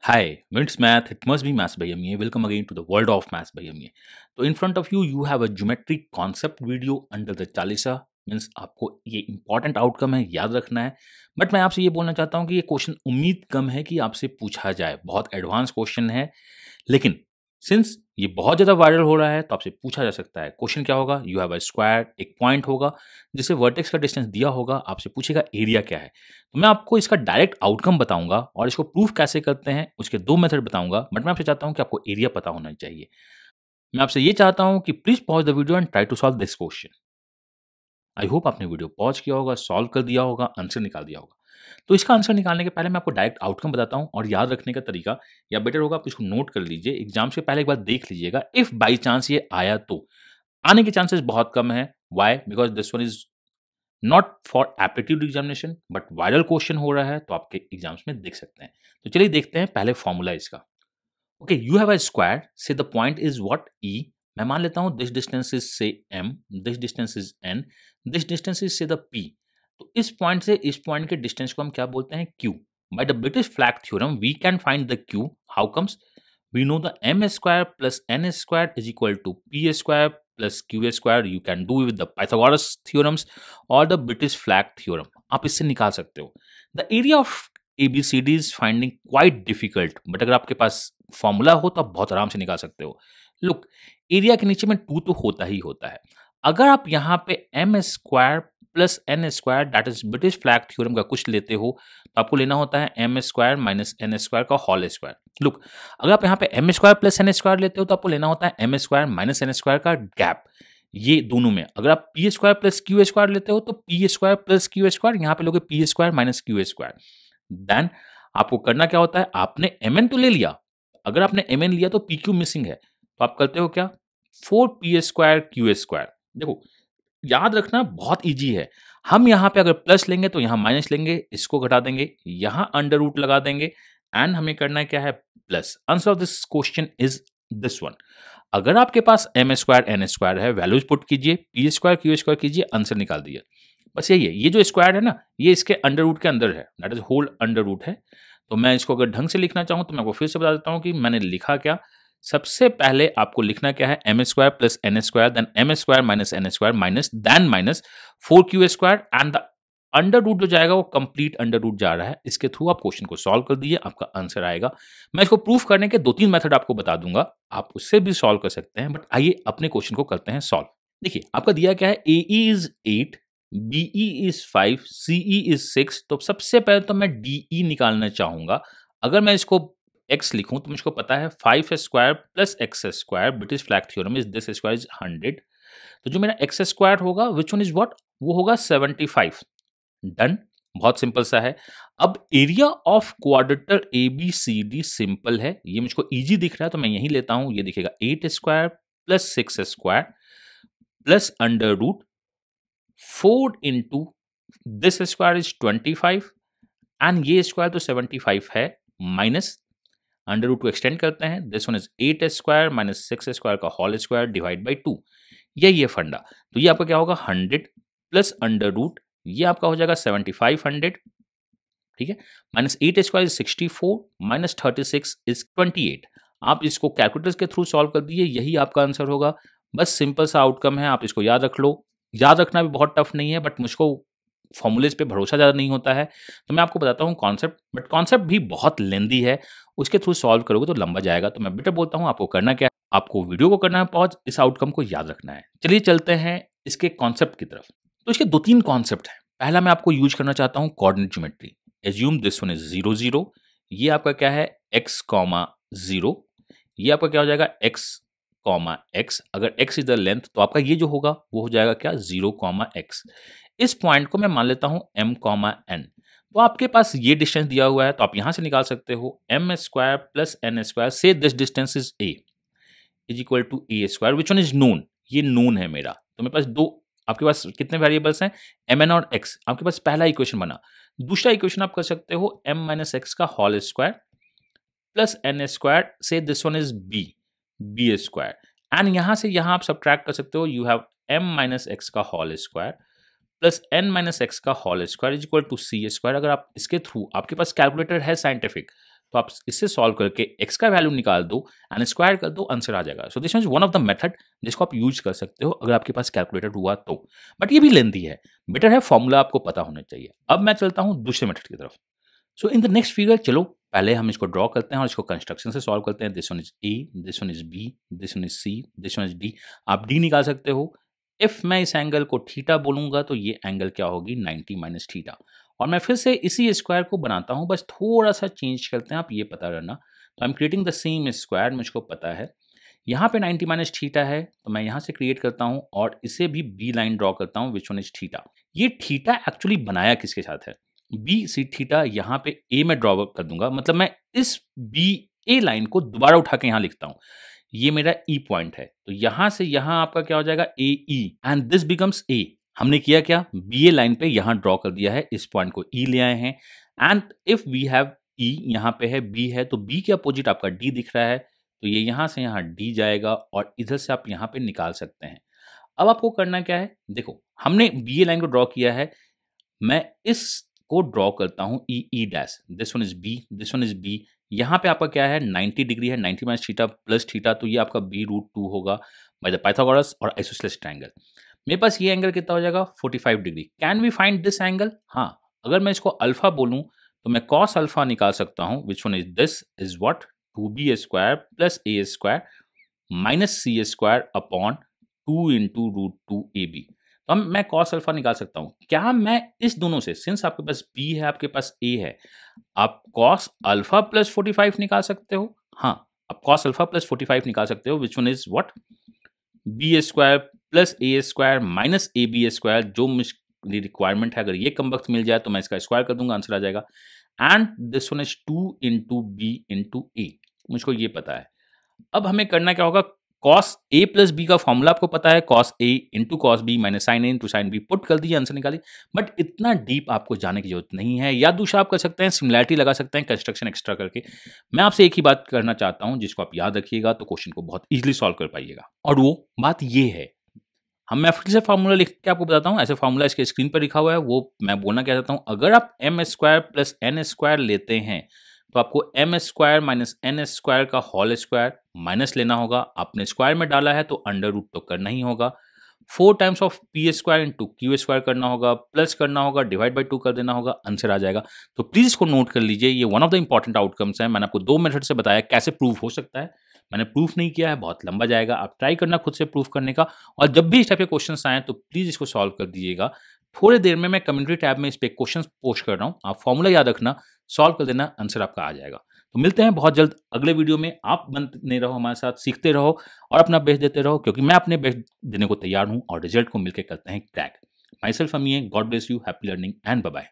Hi, it's math. It must be maths by MA. Welcome again to the world of maths by MA. तो in front of you, you have a geometric concept video under the Chalisa means आपको ये important outcome है, याद रखना है. But मैं आपसे ये बोलना चाहता हूँ कि ये क्वेश्चन उम्मीद कम है कि आपसे पूछा जाए. बहुत एडवांस क्वेश्चन है, लेकिन सिंस ये बहुत ज़्यादा वायरल हो रहा है तो आपसे पूछा जा सकता है. क्वेश्चन क्या होगा? यू हैव अ स्क्वायर, एक पॉइंट होगा जिसे वर्टेक्स का डिस्टेंस दिया होगा. आपसे पूछेगा एरिया क्या है. तो मैं आपको इसका डायरेक्ट आउटकम बताऊंगा और इसको प्रूफ कैसे करते हैं उसके दो मेथड बताऊंगा. बट मैं आपसे चाहता हूं कि आपको एरिया पता होना चाहिए. मैं आपसे ये चाहता हूं कि please pause the video and try to solve this question. I hope आपने वीडियो पॉज किया होगा, सॉल्व कर दिया होगा, आंसर निकाल दिया होगा. तो इसका आंसर निकालने के पहले मैं आपको डायरेक्ट आउटकम बताता हूं और याद रखने का तरीका या बेटर होगा आप इसको नोट कर लीजिए. एग्जाम से पहले एक बार देख लीजिएगा. इफ बाई चांस ये आया तो आने के चांसेस बहुत कम है. Why? Because this one is not for aptitude examination but viral question हो रहा है तो आपके एग्जाम्स में देख सकते हैं. तो चलिए देखते हैं पहले फॉर्मूला इसका. Okay, you have a square say the point is what E. मैं मान लेता हूं this distance is say M, this distance is N, this distance is say the P. तो इस पॉइंट से इस पॉइंट के डिस्टेंस को हम क्या बोलते हैं? Q. By the British flag theorem we can find the Q. How comes? we know the m square plus n square is equal to p square plus q square. You can do with the Pythagoras theorems or the British flag theorem. आप इससे निकाल सकते हो. The area of ABCD is finding quite difficult, but अगर आपके पास formula हो तो आप बहुत आराम से निकाल सकते हो. लुक, एरिया के नीचे में 2 तो होता ही होता है. अगर आप यहाँ पे M square plus N square that is British flag theorem का कुछ लेते हो तो आपको लेना होता है M square minus N square का होल स्क्वायर. लुक, अगर आप यहाँ पे M square plus N square लेते हो तो आपको लेना होता है M square minus N square का गैप. ये दोनों में अगर आप P square plus Q square लेते हो तो P square plus Q square, यहाँ पे लोगे P square minus Q square. Then आपको करना क्या होता है? आपने एम एन तो ले लिया. अगर आपने एम एन लिया तो पी क्यू मिसिंग है तो आप करते हो क्या? 4p² q². देखो, याद रखना बहुत इजी है. हम यहाँ पे अगर प्लस लेंगे तो यहाँ माइनस लेंगे, इसको घटा देंगे, यहाँ अंडर रूट लगा देंगे एंड हमें करना क्या है? Plus. Answer of this question is this one. अगर आपके पास एम स्क्वायर एन स्क्वायर है, वैल्यूज पुट कीजिए, पी स्क्वायर क्यू स्क्वायर कीजिए, आंसर निकाल दिए. बस यही है. ये जो स्क्वायर है ना, ये इसके अंडर रूट के अंदर है, that is whole under root है. तो मैं इसको अगर ढंग से लिखना चाहूँ तो मैं आपको फिर से बता देता हूँ कि मैंने लिखा क्या. सबसे पहले आपको लिखना क्या है? M square plus N square then M square minus N square minus then minus 4q² and the under root जो जाएगा वो कंप्लीट अंडर रूट जा रहा है. इसके थ्रू आप क्वेश्चन को सॉल्व कर दीजिए, आपका आंसर आएगा. मैं इसको प्रूफ करने के 2-3 मेथड आपको बता दूंगा, आप उससे भी सॉल्व कर सकते हैं. बट आइए अपने क्वेश्चन को करते हैं सॉल्व. देखिए, आपका दिया क्या है? AE is 8, BE is 5, CE is 6. तो सबसे पहले तो मैं DE निकालना चाहूंगा. अगर मैं इसको x लिखूं तो मुझको पता है 5 square plus x square British flag theorem is this square is 100. तो जो मेरा एक्स स्क्वायर होगा विच वन इज व्हाट? वो होगा 75. डन. बहुत सिंपल सा है. अब एरिया ऑफ क्वाड्रेटर ABCD सिंपल है. ये मुझको इजी दिख रहा है तो मैं यही लेता हूं. ये दिखेगा 8 square plus 6 square plus under root 4 into this square is 25 and ये स्क्वायर तो 75 है माइनस अंडर रूट को एक्सटेंड करते हैं. This one is 8 square minus 6 square का होल स्क्वायर डिवाइड बाई 2. यही है फंडा. तो ये आपका क्या होगा? 100 प्लस अंडर रूट, ये आपका हो जाएगा 7500. ठीक है. Minus 8 square is 64 minus 36 is 28. आप इसको कैलकुलेटर्स के थ्रू सॉल्व कर दीजिए, यही आपका आंसर होगा. बस सिंपल सा आउटकम है, आप इसको याद रख लो. याद रखना भी बहुत टफ नहीं है बट मुझको फॉर्मूलेज पे भरोसा ज़्यादा नहीं होता है तो मैं आपको बताता हूँ कॉन्सेप्ट. बट कॉन्सेप्ट भी बहुत लेंदी है, उसके थ्रू सॉल्व करोगे तो लंबा जाएगा. तो मैं बेटर बोलता हूँ आपको करना क्या है? आपको वीडियो को करना है पॉज, इस आउटकम को याद रखना है. चलिए चलते हैं इसके कॉन्सेप्ट की तरफ. तो इसके 2-3 कॉन्सेप्ट हैं. पहला मैं आपको यूज करना चाहता हूँ coordinate geometry. Assume this one is 0 0. ये आपका क्या है? x, 0. ये आपका क्या हो जाएगा? x, x. अगर x इज द लेंथ तो आपका ये जो होगा वो हो जाएगा क्या? 0, x. इस पॉइंट को मैं मान लेता हूं m, n. तो आपके पास ये डिस्टेंस दिया हुआ है तो आप यहां से निकाल सकते हो m square plus n square से this distance is a is equal to a square which one is known. ये नोन है मेरा. तो मेरे पास दो, आपके पास कितने वेरिएबल्स हैं? mn और x. आपके पास पहला इक्वेशन बना. दूसरा इक्वेशन आप कर सकते हो m माइनस एक्स का whole square plus n square से this one is b square and यहां से यहां आप सब्ट्रैक्ट कर सकते हो. You have m minus x का whole square plus n minus x का whole square is equal to c square. अगर आप इसके थ्रू, आपके पास कैलकुलेटर है साइंटिफिक, तो आप इससे सॉल्व करके x का वैल्यू निकाल दो एंड स्क्वायर कर दो, आंसर आ जाएगा। So this is one of the method जिसको आप यूज कर सकते हो अगर आपके पास कैलकुलेटर हुआ तो, बट ये भी लेंथी है, बेटर है फॉर्मूला आपको पता होना चाहिए। अब मैं चलता हूँ दूसरे मेथड की तरफ। सो इन द नेक्स्ट फिगर चलो पहले हम इसको ड्रॉ करते हैं और इसको कंस्ट्रक्शन से सॉल्व करते हैं। This one is A, this one is B, this one is C, this one is D. आप डी निकाल सकते हो। इफ मैं इस एंगल को थीटा बोलूंगा तो ये एंगल क्या होगी, 90 माइनस थीटा। और मैं फिर से इसी स्क्वायर को बनाता हूं, बस थोड़ा सा चेंज करते हैं, आप ये पता रहना। तो I am creating the same square, मुझको पता है यहाँ पे 90 माइनस थीटा है, तो मैं यहाँ से क्रिएट करता हूँ और इसे भी बी लाइन ड्रॉ करता हूँ, विच वन इज थीटा। ये थीटा एक्चुअली बनाया किसके साथ है, बी सी थीटा यहाँ पे ए में ड्रॉ कर दूंगा, मतलब मैं इस बी ए लाइन को दोबारा उठा के यहाँ लिखता हूँ। ये मेरा ई पॉइंट है, तो यहाँ से यहाँ आपका क्या हो जाएगा, A E and this becomes A. हमने किया क्या, बी ए लाइन पे यहाँ ड्रॉ कर दिया है, इस पॉइंट को ई ले आए हैं। एंड इफ वी हैव ई यहाँ पे है, बी है, तो बी के अपोजिट आपका डी दिख रहा है, तो ये यहाँ से यहाँ डी जाएगा और इधर से आप यहाँ पे निकाल सकते हैं। अब आपको करना क्या है, देखो हमने बी ए लाइन को ड्रॉ किया है, मैं इस को ड्रॉ करता हूं E E dash, this one is B, this one is B. यहाँ पे आपका क्या है, 90 डिग्री है, 90 माइनस थीटा प्लस थीटा, तो ये आपका बी रूट 2 होगा बाय द पाइथागोरस और आइसोसेलेस ट्रायंगल। मेरे पास ये एंगल कितना हो जाएगा, 45 degree. Can we find this angle, हाँ अगर मैं इसको अल्फा बोलूं तो मैं कॉस अल्फा निकाल सकता हूं, which one is this is what, 2b square plus A square minus C square upon 2 into root 2 A B. तो मैं कॉस अल्फा निकाल सकता हूं। क्या मैं इस दोनों से, सिंस आपके पास बी है आपके पास ए है, आप कॉस अल्फा प्लस 45 निकाल सकते हो, हाँ आप कॉस अल्फा प्लस 45 निकाल सकते हो, which one is what, B square plus A square minus A B square. जो मेरी रिक्वायरमेंट है, अगर ये कम वक्त मिल जाए तो मैं इसका स्क्वायर कर दूंगा, आंसर आ जाएगा। And this one is 2 into B into A, मुझको ये पता है। अब हमें करना क्या होगा, cos a प्लस बी का फॉर्मूला आपको पता है, cos a into cos B minus sine A into sine B, put कर दीजिए, आंसर निकालिए। बट इतना डीप आपको जाने की जरूरत नहीं है, या दूसरा आप कर सकते हैं, सिमिलैरिटी लगा सकते हैं कंस्ट्रक्शन एक्स्ट्रा करके। मैं आपसे एक ही बात करना चाहता हूं जिसको आप याद रखिएगा तो क्वेश्चन को बहुत इजीली सॉल्व कर पाइएगा, और वो बात ये है, मैं फिर से फार्मूला लिख के आपको बताता हूँ। ऐसे फार्मूला इसके स्क्रीन पर लिखा हुआ है, वो मैं बोलना क्या चाहता हूँ, अगर आप M square plus N square लेते हैं तो आपको M square minus N square का होल स्क्वायर माइनस लेना होगा। आपने स्क्वायर में डाला है तो अंडर रूट तो करना ही होगा। 4 times of P square into Q square करना होगा, प्लस करना होगा, डिवाइड बाई 2 कर देना होगा, आंसर आ जाएगा। तो प्लीज इसको नोट कर लीजिए, ये one of the important outcomes है। मैंने आपको 2 मेथड से बताया कैसे प्रूफ हो सकता है, मैंने प्रूफ नहीं किया है, बहुत लंबा जाएगा, आप ट्राई करना खुद से प्रूफ करने का। और जब भी इस टाइप के क्वेश्चन आए तो प्लीज इसको सॉल्व कर दीजिएगा। थोड़ी देर में मैं कम्युनिटी टैब में इस पे क्वेश्चन पोस्ट कर रहा हूँ, आप फॉर्मूला याद रखना, सॉल्व कर देना, आंसर आपका आ जाएगा। तो मिलते हैं बहुत जल्द अगले वीडियो में। आप बनते रहो हमारे साथ, सीखते रहो और अपना बेस्ट देते रहो, क्योंकि मैं अपने बेस्ट देने को तैयार हूं और रिजल्ट को मिलकर करते हैं crack. Myself Amiya, God bless you, happy learning and bye bye.